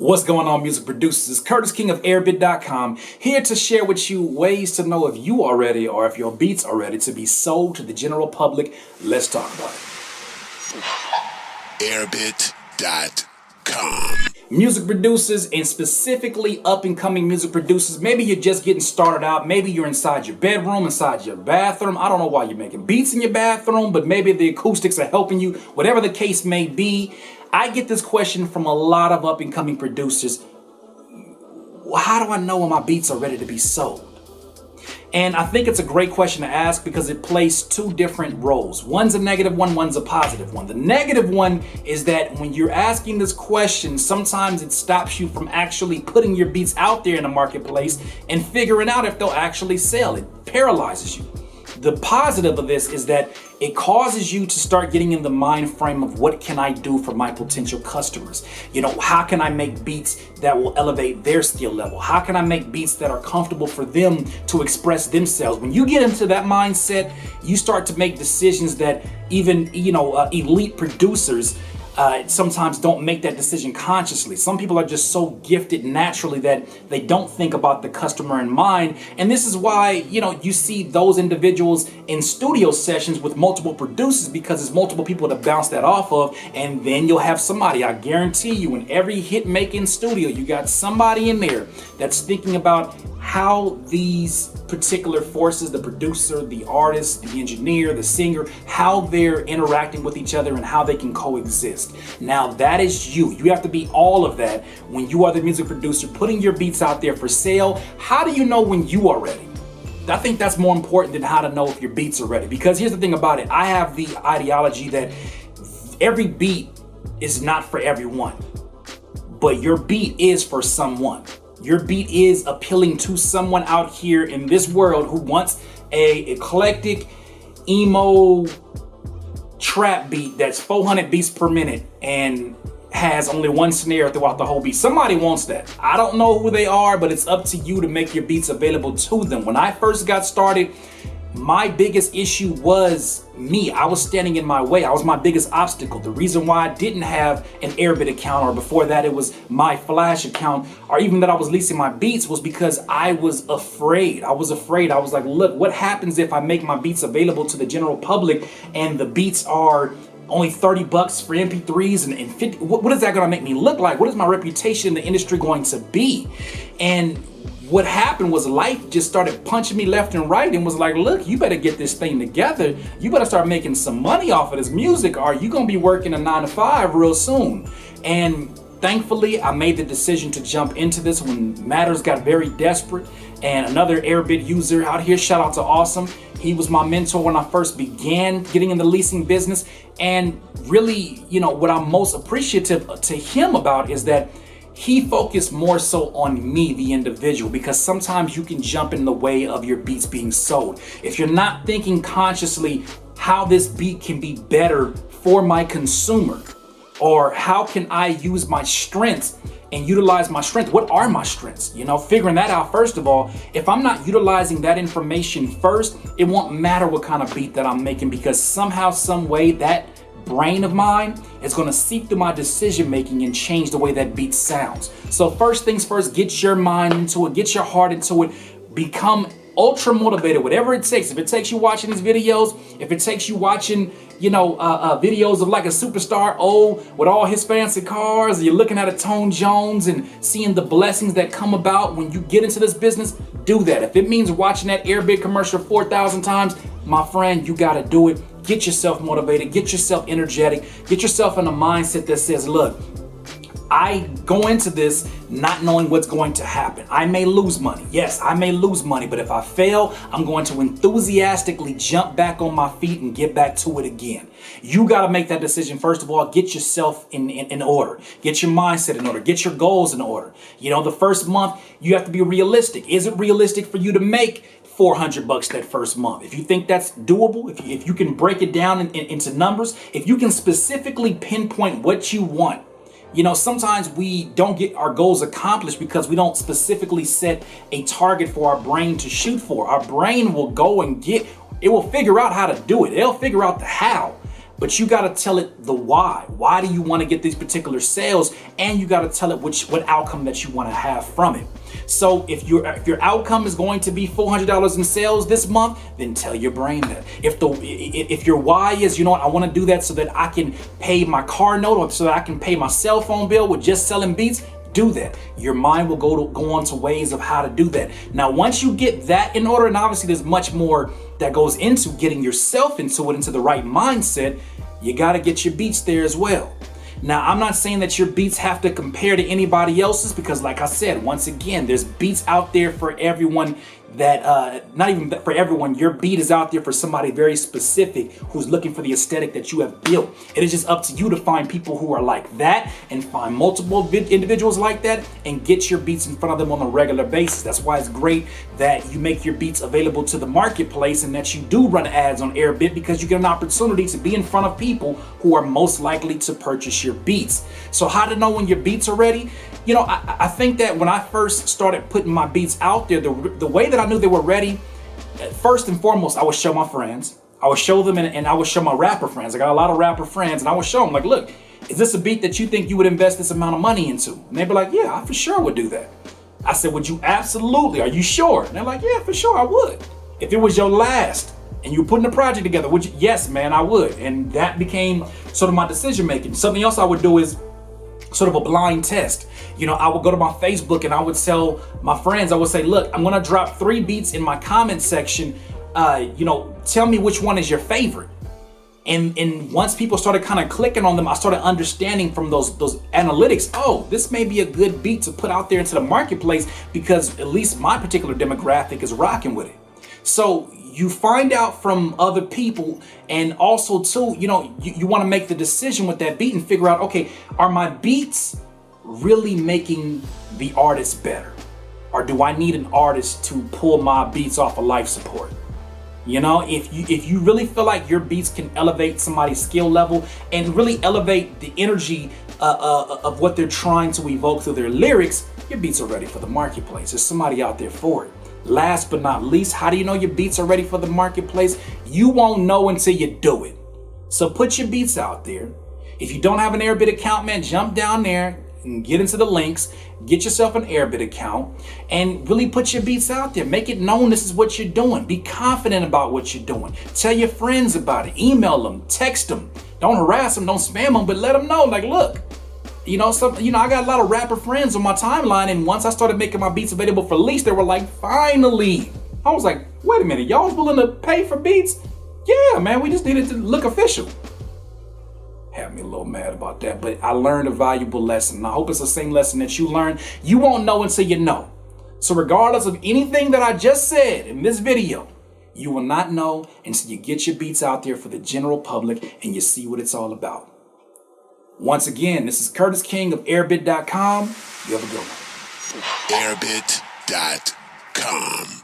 What's going on, music producers? It's Curtis King of Airbit.com, here to share with you ways to know if you are ready or if your beats are ready to be sold to the general public. Let's talk about it. Airbit.com. Music producers, and specifically up-and-coming music producers, maybe you're just getting started out, maybe you're inside your bedroom, inside your bathroom. I don't know why you're making beats in your bathroom, but maybe the acoustics are helping you, whatever the case may be. I get this question from a lot of up-and-coming producers. How do I know when my beats are ready to be sold? And I think it's a great question to ask because it plays two different roles. One's a negative one, one's a positive one. The negative one is that when you're asking this question, sometimes it stops you from actually putting your beats out there in the marketplace and figuring out if they'll actually sell. It paralyzes you. The positive of this is that it causes you to start getting in the mind frame of what can I do for my potential customers? You know, how can I make beats that will elevate their skill level? How can I make beats that are comfortable for them to express themselves? When you get into that mindset, you start to make decisions that even, elite producers sometimes don't make that decision consciously. Some people are just so gifted naturally that they don't think about the customer in mind. And this is why, you see those individuals in studio sessions with multiple producers, because there's multiple people to bounce that off of. And then you'll have somebody, I guarantee you, in every hit making studio, you got somebody in there that's thinking about how these particular forces, the producer, the artist, the engineer, the singer, how they're interacting with each other and how they can coexist. Now that is you. You have to be all of that when you are the music producer putting your beats out there for sale. How do you know when you are ready? I think that's more important than how to know if your beats are ready. Because here's the thing about it. I have the ideology that every beat is not for everyone, but your beat is for someone. Your beat is appealing to someone out here in this world who wants a eclectic, emo trap beat that's 400 beats per minute and has only one snare throughout the whole beat. Somebody wants that. I don't know who they are, but it's up to you to make your beats available to them. When I first got started, my biggest issue was me. I was standing in my way. I was my biggest obstacle. The reason why I didn't have an Airbit account, or before that it was my Flash account, or even that I was leasing my beats, was because I was afraid. I was like, look, what happens if I make my beats available to the general public and the beats are only $30 for MP3s and 50? What is that going to make me look like? What is my reputation in the industry going to be? And what happened was life just started punching me left and right and was like, look, you better get this thing together. You better start making some money off of this music, or you're going to be working a 9-to-5 real soon. And thankfully, I made the decision to jump into this when matters got very desperate. And another Airbit user out here, shout out to Awesome. He was my mentor when I first began getting in the leasing business. And really, what I'm most appreciative to him about is that he focused more so on me, the individual, because sometimes you can jump in the way of your beats being sold. If you're not thinking consciously how this beat can be better for my consumer, or how can I use my strengths and utilize my strengths? What are my strengths? Figuring that out first of all. If I'm not utilizing that information first, it won't matter what kind of beat that I'm making, because somehow, some way, that brain of mine is going to seep through my decision making and change the way that beat sounds. So first things first, get your mind into it, get your heart into it, become ultra motivated, whatever it takes. If it takes you watching these videos, if it takes you watching, videos of like a superstar, with all his fancy cars, you're looking at a Tone Jones and seeing the blessings that come about when you get into this business, do that. If it means watching that Airbit commercial 4,000 times, my friend, you got to do it. Get yourself motivated, get yourself energetic, get yourself in a mindset that says, look, I go into this not knowing what's going to happen. I may lose money. Yes, I may lose money, but if I fail, I'm going to enthusiastically jump back on my feet and get back to it again. You got to make that decision. First of all, get yourself in order. Get your mindset in order. Get your goals in order. The first month, you have to be realistic. Is it realistic for you to make $400 that first month? If you think that's doable, if you can break it down into numbers, if you can specifically pinpoint what you want. Sometimes we don't get our goals accomplished because we don't specifically set a target for our brain to shoot for. Our brain will go and it will figure out how to do it. It'll figure out the how. but you got to tell it the why. Why do you want to get these particular sales? And you got to tell it what outcome that you want to have from it. So if your outcome is going to be $400 in sales this month, then tell your brain that. If your why is, you know what, I want to do that so that I can pay my car note, or so that I can pay my cell phone bill with just selling beats, do that. Your mind will go on to ways of how to do that. Now, once you get that in order, and obviously there's much more that goes into getting yourself into the right mindset, you got to get your beats there as well. Now, I'm not saying that your beats have to compare to anybody else's, because like I said, once again, there's beats out there for everyone that, not even for everyone, your beat is out there for somebody very specific who's looking for the aesthetic that you have built. It is just up to you to find people who are like that and find multiple individuals like that and get your beats in front of them on a regular basis. That's why it's great that you make your beats available to the marketplace and that you do run ads on Airbit, because you get an opportunity to be in front of people who are most likely to purchase your beats. So how to know when your beats are ready? You know, I think that when I first started putting my beats out there, the way that I knew they were ready, first and foremost, I would show my friends. I would show them, and I would show my rapper friends. I got a lot of rapper friends, and I would show them, like, look, is this a beat that you think you would invest this amount of money into? And they'd be like, yeah, I for sure would do that. I said, would you absolutely? Are you sure? And they're like, yeah, for sure, I would. If it was your last and you were putting a project together, would you? Yes, man, I would. And that became sort of my decision making. Something else I would do is sort of a blind test. You know, I would go to my Facebook and I would tell my friends, I would say, look, I'm gonna drop 3 beats in my comment section. You know, tell me which one is your favorite. And once people started kind of clicking on them, I started understanding from those analytics, oh, this may be a good beat to put out there into the marketplace, because at least my particular demographic is rocking with it. So you find out from other people, and also too, you know, you want to make the decision with that beat and figure out, okay, are my beats really making the artist better? Or do I need an artist to pull my beats off of life support? You know, if you really feel like your beats can elevate somebody's skill level and really elevate the energy of what they're trying to evoke through their lyrics, your beats are ready for the marketplace. There's somebody out there for it. Last but not least, how do you know your beats are ready for the marketplace? You won't know until you do it. So put your beats out there. If you don't have an Airbit account, man, jump down there and get into the links, get yourself an Airbit account, and really put your beats out there. Make it known this is what you're doing. Be confident about what you're doing. Tell your friends about it. Email them, text them. Don't harass them, don't spam them, but let them know, like, look, I got a lot of rapper friends on my timeline, and once I started making my beats available for lease, they were like, finally. I was like, wait a minute, y'all was willing to pay for beats? Yeah, man, we just needed to look official. Had me a little mad about that, but I learned a valuable lesson, and I hope it's the same lesson that you learned. You won't know until you know. So regardless of anything that I just said in this video, you will not know until you get your beats out there for the general public and you see what it's all about. Once again, this is Curtis King of Airbit.com. You have a good one. Airbit.com